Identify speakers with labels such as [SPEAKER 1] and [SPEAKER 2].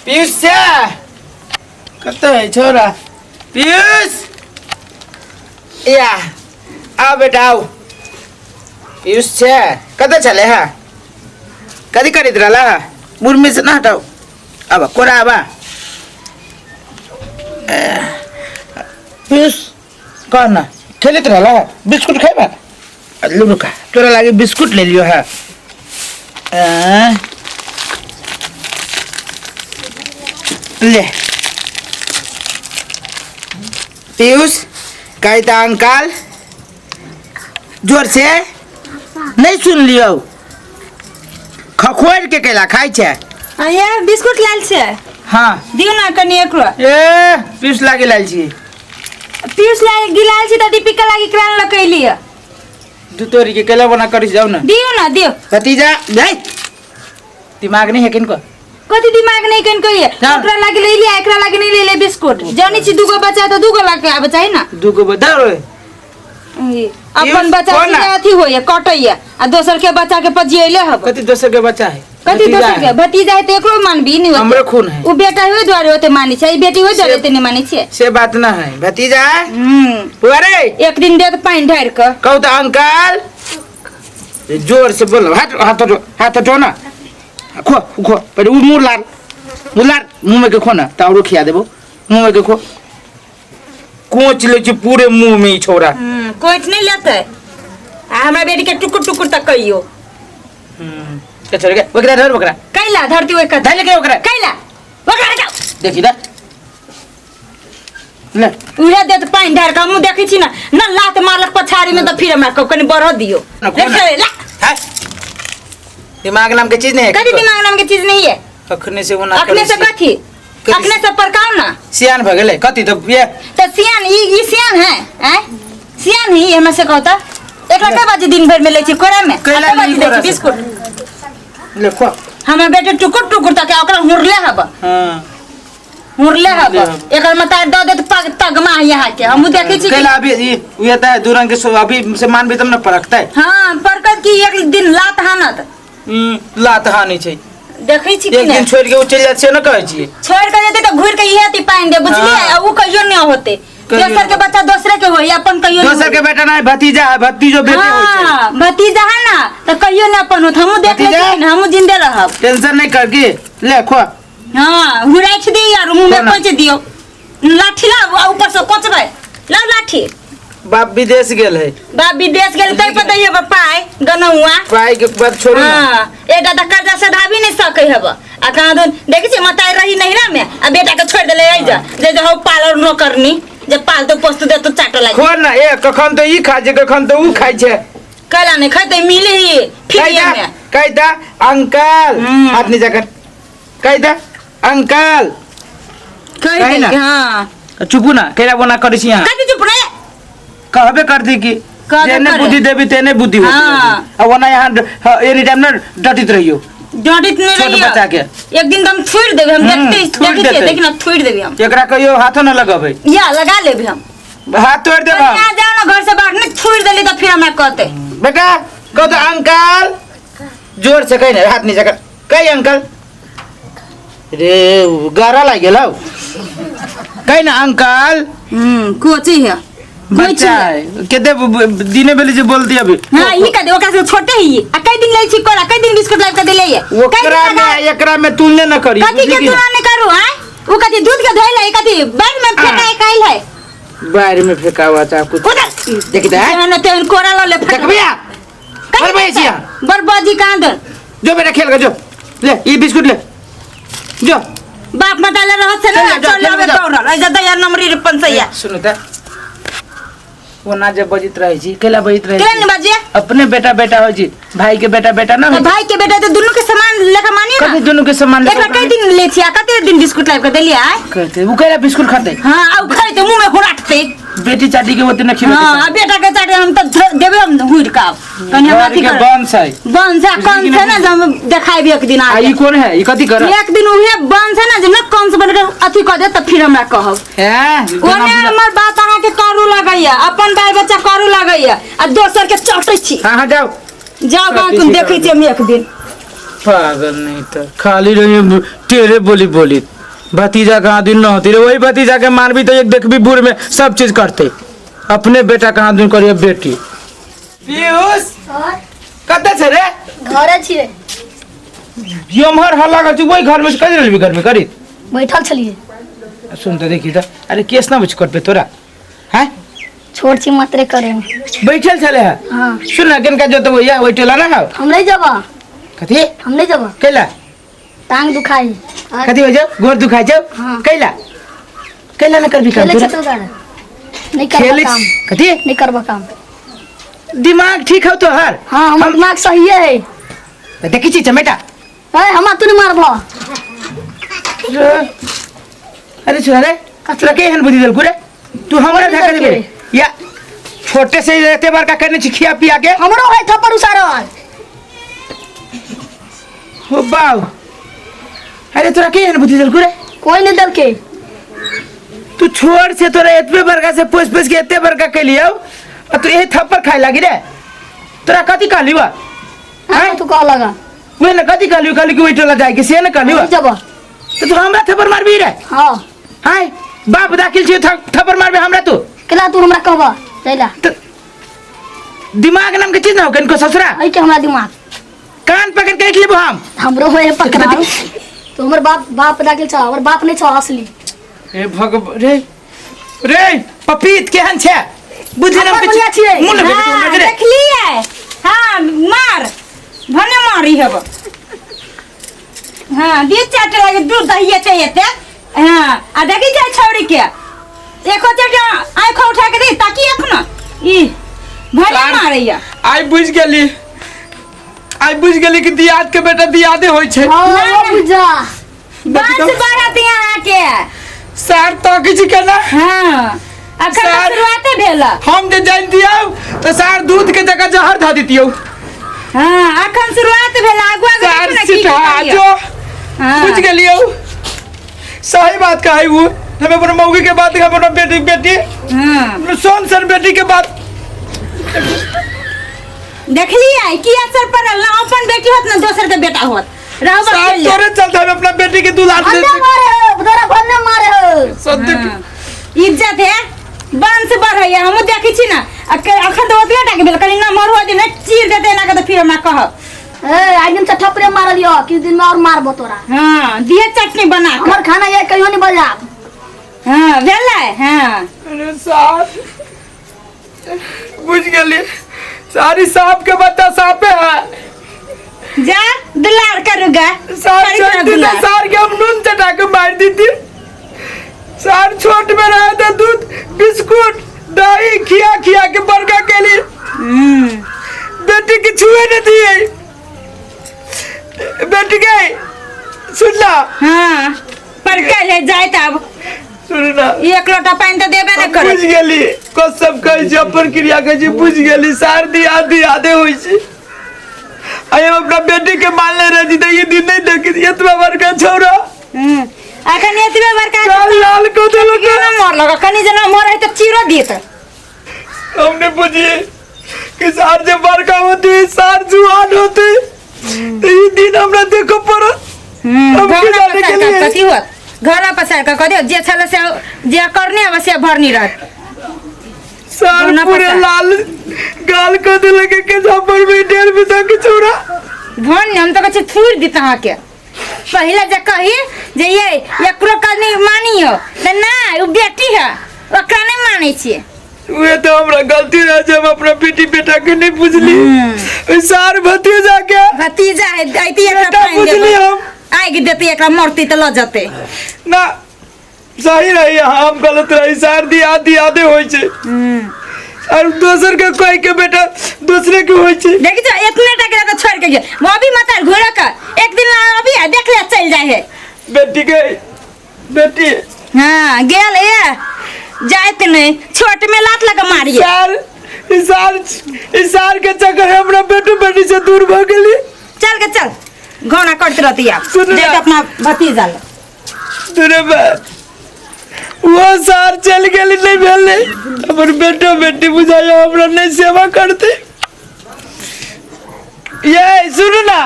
[SPEAKER 1] पीयूष से कत है छोरा पीयूष या आओ बेटा आओ पीयूष से कत चले हा कदी करीत रहला मुर्मी से ना हटाओ अब कोरा आबा पीयूष कौन ना खेलित रहला बिस्कुट खाइबा लुनु का तोरा लागे बिस्कुट ले लियो है ले पीयूष कहता अंकल जोर से नहीं सुन लियो खखोर के केला खाई छे
[SPEAKER 2] आया बिस्कुट लाल छे
[SPEAKER 1] हाँ
[SPEAKER 2] दियो ना कनी एकरो
[SPEAKER 1] ए पीयूष लागे लाल छी
[SPEAKER 2] पीयूष लागे लाल छी त दीपिका लागे क्रान लकैली
[SPEAKER 1] दू तोरी के केला बना कर जाओ ना
[SPEAKER 2] दियो
[SPEAKER 1] भतीजा भाई दिमाग नहीं है किनको
[SPEAKER 2] कति दिमाग नहीं कन कहिए ओकरा लागे ले लिया एकरा लागे नहीं ले ले बिस्कुट जानी छी दुगो बच्चा त दुगो लागे आबे चाहिए ना
[SPEAKER 1] दुगो बता रो
[SPEAKER 2] अपन बच्चा के अथी होय कटैया आ दोसर के बच्चा के पजियले हब
[SPEAKER 1] कति दोसर के बच्चा है
[SPEAKER 2] कति दोसर के भतीजा है त एकरो मानबी नहीं
[SPEAKER 1] हमरे खून है
[SPEAKER 2] उ बेटा होय द्वारे होते मानी छै बेटी होय द्वारे होते नहीं मानी छै
[SPEAKER 1] से बात ना है भतीजा पुआरे
[SPEAKER 2] एक दिन दे त पानी ढार के
[SPEAKER 1] कहू त अंकल जोर से बोलो हाथ हटो ना खो पहले मुँह लार मुँह में के खो ना तावरो खिया देबो मुँह में के खो कोच ले छी पूरे मुँह में ही छोरा
[SPEAKER 2] कोच नहीं लेते आ हमरा बेटी के टुकुर टुकुर तक कहियो
[SPEAKER 1] के छोड़ के ओकरा धर ओकरा
[SPEAKER 2] कैला धरती ओइ का
[SPEAKER 1] धर के ओकरा
[SPEAKER 2] कैला जाओ
[SPEAKER 1] देखी ना ले
[SPEAKER 2] उहे दे त पानी ढार के मुंह देखै छी ना न लात मारलक पछाड़ी में त फिर हमरा कनी बढ़ दियो ला
[SPEAKER 1] दिमाग नाम के चीज नहीं है
[SPEAKER 2] कथी दिमाग नाम के चीज नहीं है
[SPEAKER 1] अखने से वो ना
[SPEAKER 2] अखने से कथी अखने से परकाव ना
[SPEAKER 1] सियान भ गेले कथी तो ये
[SPEAKER 2] त सियान ई सियान है हैं सियान ही हमरा से कहता एकरा के बाजे दिन भर में ले छी कोरा में
[SPEAKER 1] कैला नहीं कोरा
[SPEAKER 2] बिस्कुट
[SPEAKER 1] ले खो
[SPEAKER 2] हमरा बेटे टुकुर टुकुर तक ओकरा हुरले हब
[SPEAKER 1] हां
[SPEAKER 2] हुरले हब एकर मता द दे पग तगमा यहाँ के हम देखै छी
[SPEAKER 1] कैला अभी ये त दूरंग के अभी से मानबे तब न परखतै
[SPEAKER 2] हां परकत की एक दिन लात हानत
[SPEAKER 1] लात हानि छै
[SPEAKER 2] देखै छी
[SPEAKER 1] एक दिन छोड़ के चल जात से न कहै छी
[SPEAKER 2] छोड़ के जेते त घुर के इहे ती पाइन दे बुझलिए आ उ कहियो न होते दोसर के बच्चा दोसरे के होई अपन कहियो
[SPEAKER 1] दोसर के बेटा नहीं भतीजा है भतीजो बेटी होय छै
[SPEAKER 2] हां भतीजा है ना त कहियो न अपन होत हम देख ले हम जिंदे रहब
[SPEAKER 1] टेंशन नहीं कर के ले खो
[SPEAKER 2] हां हुराछ दे यार मुंह में कोच दियो लाठी ला ऊपर से कोचबे ला लाठी
[SPEAKER 1] बाप विदेश गेल है
[SPEAKER 2] बाप विदेश गेल तै पता ये पाए गनौआ
[SPEAKER 1] पाए के बाद छोड़ी
[SPEAKER 2] हां एटा त कर्जा सधा भी नहीं सकै हब आ कहां दन देखि छी मताई रही नहिरा में आ बेटा के छोड़ देले आई जा जे हो पालर न करनी जे पाल तो पोस्त दे तो चाट लाग
[SPEAKER 1] खो ना ए कखन तो ई खा जे कखन तो उ खाइ छै
[SPEAKER 2] कला नहीं खाते मिले ही फिर में
[SPEAKER 1] कहता अंकल हाथ नीचे कर कहता अंकल
[SPEAKER 2] कह ना हां
[SPEAKER 1] चुपू ना केला बना करै छी यहां
[SPEAKER 2] कथि चुप रे
[SPEAKER 1] कहबे कर दी कि जेने बुद्धि देबी तेने बुद्धि होती है वना यहां एनी टाइम न डटित रहियो
[SPEAKER 2] डटित नहीं रहियो
[SPEAKER 1] छोट बच्चा के
[SPEAKER 2] एक दिन हम छोड़ देबे हम देखते लेकिन अब छोड़ देबे हम
[SPEAKER 1] एकरा कहियो हाथो न लगाबे
[SPEAKER 2] या लगा लेबे हम
[SPEAKER 1] हाथ तोड़ देबे
[SPEAKER 2] आ जाओ ना घर से बाहर नहीं छोड़ देली तो फिर हमरा कहते
[SPEAKER 1] बेटा कह तो अंकल जोर से कह ना हाथ नीचे कर कह अंकल रे गारा लाग गेलौ कह ना अंकल
[SPEAKER 2] कोची है
[SPEAKER 1] बच्चा केते दिने बेले जे बोल दिया अभी
[SPEAKER 2] हां ई का दे ओकरा से छोटे ही आ कई दिन ले छी कोरा कई दिन बिस्कुट लाइव का दे ले
[SPEAKER 1] ओकरा में एकरा में तुलने न करी
[SPEAKER 2] कथि के तुलना न करू हां वो कथि दूध के धइले कथि बैग में फेकाय काइल है
[SPEAKER 1] बाहर में फेंका हुआ था कुछ देखि दे
[SPEAKER 2] ना ते कोरा ले
[SPEAKER 1] देख भैया कर भैया
[SPEAKER 2] बरबादी कहां दर
[SPEAKER 1] जो बेटा खेल के जो ले ये बिस्कुट ले जो
[SPEAKER 2] बाप मता ले रहत से ना चल लेबे दौड़ ऐजा दया नंबरी रे पंसैया
[SPEAKER 1] सुनो त वो ना जब बजित रहे जी केला बजित रहे
[SPEAKER 2] केला न बजिए
[SPEAKER 1] अपने बेटा बेटा हो जी भाई के बेटा बेटा ना
[SPEAKER 2] भाई के बेटा तो दोनों के समान लेखा मानिए ना
[SPEAKER 1] कभी दोनों के समान
[SPEAKER 2] लेखा कई दिन ले छिया कते दिन बिस्कुट लाइव का देलिया
[SPEAKER 1] कहते वो केला बिस्कुट खाते
[SPEAKER 2] हां अब खाते मुंह में हुराटते
[SPEAKER 1] बेटी चाटी के होते न खिलाते
[SPEAKER 2] हां बेटा के चाटे हम तो देबे हम हुर का कनी हम अथी कर
[SPEAKER 1] बंस है
[SPEAKER 2] बंसा कौन से ना हम देखाइबे एक दिन आ
[SPEAKER 1] ई कोन है ई कथि कर
[SPEAKER 2] एक दिन उहे बंसा ना जे न कौन से बन के अथी कर दे त फिर हमरा कहब
[SPEAKER 1] हैं
[SPEAKER 2] ओने हमर बात अहा के करू लगैया अपन बाल बच्चा करू लगैया आ दोसर के चटै छी
[SPEAKER 1] हां हां जाओ
[SPEAKER 2] जाओ गांव तुम देखै छी हम एक दिन
[SPEAKER 1] पागल नहीं तो खाली रही तेरे बोली बोली भतीजा कहाँ दिन न होती रे वही भतीजा के मारबी तो एक देखबी बुढ़ में सब चीज करते अपने बेटा कहाँ दिन करिए बेटी पीयूष कते छे रे
[SPEAKER 3] घरे छिए
[SPEAKER 1] यमहर हल्ला कर वही घर में करी रहबी घर में करी
[SPEAKER 3] बैठल छलिए
[SPEAKER 1] सुन तो देखी तो अरे केस ना बुझ कर पे तोरा हैं
[SPEAKER 3] छोट छी मात्रे करे
[SPEAKER 1] बैठल चले है
[SPEAKER 3] हां
[SPEAKER 1] सुन ना किनका जो तो भैया बैठला ना हो
[SPEAKER 3] हम नहीं जबा
[SPEAKER 1] कथी
[SPEAKER 3] हम नहीं जबा
[SPEAKER 1] कैला
[SPEAKER 3] टांग दुखाई
[SPEAKER 1] कथी हो जाओ गोर दुखा जाओ
[SPEAKER 3] हाँ।
[SPEAKER 1] कैला कैला ना करबी काम
[SPEAKER 3] खेले
[SPEAKER 1] तोरा
[SPEAKER 3] छतो गाना नहीं करबा
[SPEAKER 1] खेले
[SPEAKER 3] काम
[SPEAKER 1] कथी
[SPEAKER 3] नहीं करबा काम
[SPEAKER 1] दिमाग ठीक हो तो हर
[SPEAKER 3] हां हमर दिमाग सही है
[SPEAKER 1] देखी छी चमेटा
[SPEAKER 3] ए हम तू नहीं मारबा
[SPEAKER 1] अरे सुन रे तोरा के हन बुद्धि दल कुरे तू हमरा
[SPEAKER 3] बुद्धि
[SPEAKER 1] धक्का
[SPEAKER 3] दल
[SPEAKER 1] दे या छोटे से रहते बार का करने छी खिया पिया के
[SPEAKER 3] हमरो है थप्पड़ उसारल
[SPEAKER 1] हो बाऊ अरे तोरा के हन बुद्धि दल कुरे
[SPEAKER 3] कोई नहीं दल के
[SPEAKER 1] तू छोड़ से तोरा एतबे बरका से पोस पोस के एते बरका के लियो और तू यही थप्पड़ खाए लगी रे तोरा कथी कहली बा
[SPEAKER 3] हां तू कह लगा
[SPEAKER 1] वे न कथी कहली कहली कि बैठला जाए के से न कहली बा
[SPEAKER 3] नहीं जबा
[SPEAKER 1] तो तू हमरा थप्पड़ मारबी रे
[SPEAKER 3] हां
[SPEAKER 1] हाय बाप दाखिल छी थप्पड़ मारबे हमरा तू
[SPEAKER 3] केला तू हमरा कहबा चला
[SPEAKER 1] तो दिमाग नाम के चीज ना हो कनको ससुरा
[SPEAKER 3] आई के हमरा दिमाग
[SPEAKER 1] कान पकड़ के रख लेबो हम
[SPEAKER 3] हमरो होए पकड़ा तो हमर बाप दाखिल छ हमर बाप नहीं छ असली
[SPEAKER 1] हे भगवान रे रे पपीत केहन छे बुद्धि नाम के
[SPEAKER 3] बढ़िया छियै।
[SPEAKER 1] मुंह लगे तू
[SPEAKER 2] हाँ,
[SPEAKER 1] रे
[SPEAKER 2] देखलिए हाँ मार भने मारी हब हाँ दिए चाट लगे दूध दहिए चाहिए ते हाँ आ देखी जाए छौड़ी के एको चाट आंख उठा के दे ताकि अखना ई भने मारैया
[SPEAKER 1] आई बुझ गेली कि दियाद के बेटा दियादे होय छे
[SPEAKER 3] हां बुझा
[SPEAKER 2] बात बारात यहाँ आके
[SPEAKER 1] सार तो किछ केना
[SPEAKER 2] हाँ अखन
[SPEAKER 1] सर।
[SPEAKER 2] शुरुआते भेला
[SPEAKER 1] हम जे जान दियौ तो सार दूध के जगह जहर ध दितियौ
[SPEAKER 2] हाँ अखन शुरुआत भेला आगू आगू
[SPEAKER 1] सार
[SPEAKER 2] देखू ना की
[SPEAKER 1] सिठा
[SPEAKER 2] करियै।
[SPEAKER 1] जो
[SPEAKER 2] हाँ।
[SPEAKER 1] बुझ गेलियौ सही बात कहै वो हमें अपन मौगी के बात अपन बेटी
[SPEAKER 2] हाँ
[SPEAKER 1] सोन सर बेटी के बात
[SPEAKER 2] देखलिए की असर पड़ल ना अपन बेटी होत ना दोसर के बेटा होत रहब
[SPEAKER 1] सार
[SPEAKER 2] अकेले।
[SPEAKER 1] तोरे चलते हम अपना बेटी के दूध आद
[SPEAKER 3] अंडा मारे हो तोरा भन्ने मारे हो
[SPEAKER 1] सत्य
[SPEAKER 2] हाँ। इज्जत है वंश बढ़ैया हम देखै छी ना अखन तो ओतले टाके भेल कनी ना मरहो दिन चीर देते ना के तो फिर हमरा कहब
[SPEAKER 3] ए आई दिन से ठपरे मार लियो किस दिन में और मारबो तोरा
[SPEAKER 2] हां दिए चटनी बना के
[SPEAKER 3] हमर खाना ये कहियो नहीं बजा
[SPEAKER 2] हां भेलै हां
[SPEAKER 1] अरे सार बुझ गेली सारी सांप के बच्चा सांपे है
[SPEAKER 2] जा दुलार करूगा
[SPEAKER 1] सार छोटी तो सार के हम नून चटा के मार दी थी सार छोट में रहा था दूध बिस्कुट दही खिया खिया के बड़का के लिए बेटी की छुए नहीं दिए बेटी गई सुन ला
[SPEAKER 2] हां पर कल जाए तब
[SPEAKER 1] सुन ना
[SPEAKER 2] एक लोटा पानी तो देबे न करे
[SPEAKER 1] बुझ गेली कसम कहि जे प्रक्रिया कहि जे बुझ गेली सार दिया दियादे होई छी आई हम अपना बेटी के मारले रही तो ये दिन नहीं देखी इतना बड़का छोरा
[SPEAKER 2] अखन एतबे बड़का
[SPEAKER 1] काल लाल को देलो के
[SPEAKER 2] ना मर लगा कनी जना मर है तो चीरो दिए
[SPEAKER 1] हमने बुझिए कि सार जे बड़का होती सार जुआन होती तो ये दिन हमरा देखो पड़त हम की जाने के लिए
[SPEAKER 2] कथी होत घर पसार का कदियो जे छले से जे करने अवश्य भरनी रहत
[SPEAKER 1] सार
[SPEAKER 2] दोनों
[SPEAKER 1] पूरे
[SPEAKER 2] पता।
[SPEAKER 1] लाल गाल को दे लगे के झापर में डेढ़ बिता के छोरा
[SPEAKER 2] धन हम तो कछ थूर दी तहा के पहले जे कही जे ये एकरो कनी मानियो त ना उ बेटी है ओकरा नहीं मानै छिए
[SPEAKER 1] वे तो हमरा गलती रह जब अपना बेटी बेटा के नहीं बुझली सार भतीजा के
[SPEAKER 2] भतीजा है आइती एकरा
[SPEAKER 1] बेटा
[SPEAKER 2] पाइन
[SPEAKER 1] बुझली
[SPEAKER 2] देबो
[SPEAKER 1] हम
[SPEAKER 2] आइ देती एकरा मरती त ल जते
[SPEAKER 1] ना सही रही हम गलत रही सार दिया दियादे होई छे और दोसर के कोई के बेटा दूसरे के होई छे
[SPEAKER 2] देखी तो इतने टकरा तो छोड़ के गए वो अभी मत घोड़ा का एक दिन अभी देख ले चल जाए है
[SPEAKER 1] बेटी के बेटी
[SPEAKER 2] हां गेल ए जाइत नहीं छोट में लात लगा मारिए
[SPEAKER 1] सार के चक्कर हमरा बेटू बेटी से दूर भ गेली
[SPEAKER 2] चल के चल घोड़ा करते रहती आप
[SPEAKER 1] सुन
[SPEAKER 2] देख
[SPEAKER 1] ना।
[SPEAKER 2] अपना भतीजा ले
[SPEAKER 1] दुरे वो सार चल गेली नहीं भेले हमर बेटो बेटी बुझाया हमरा नहीं सेवा करते ये सुन ना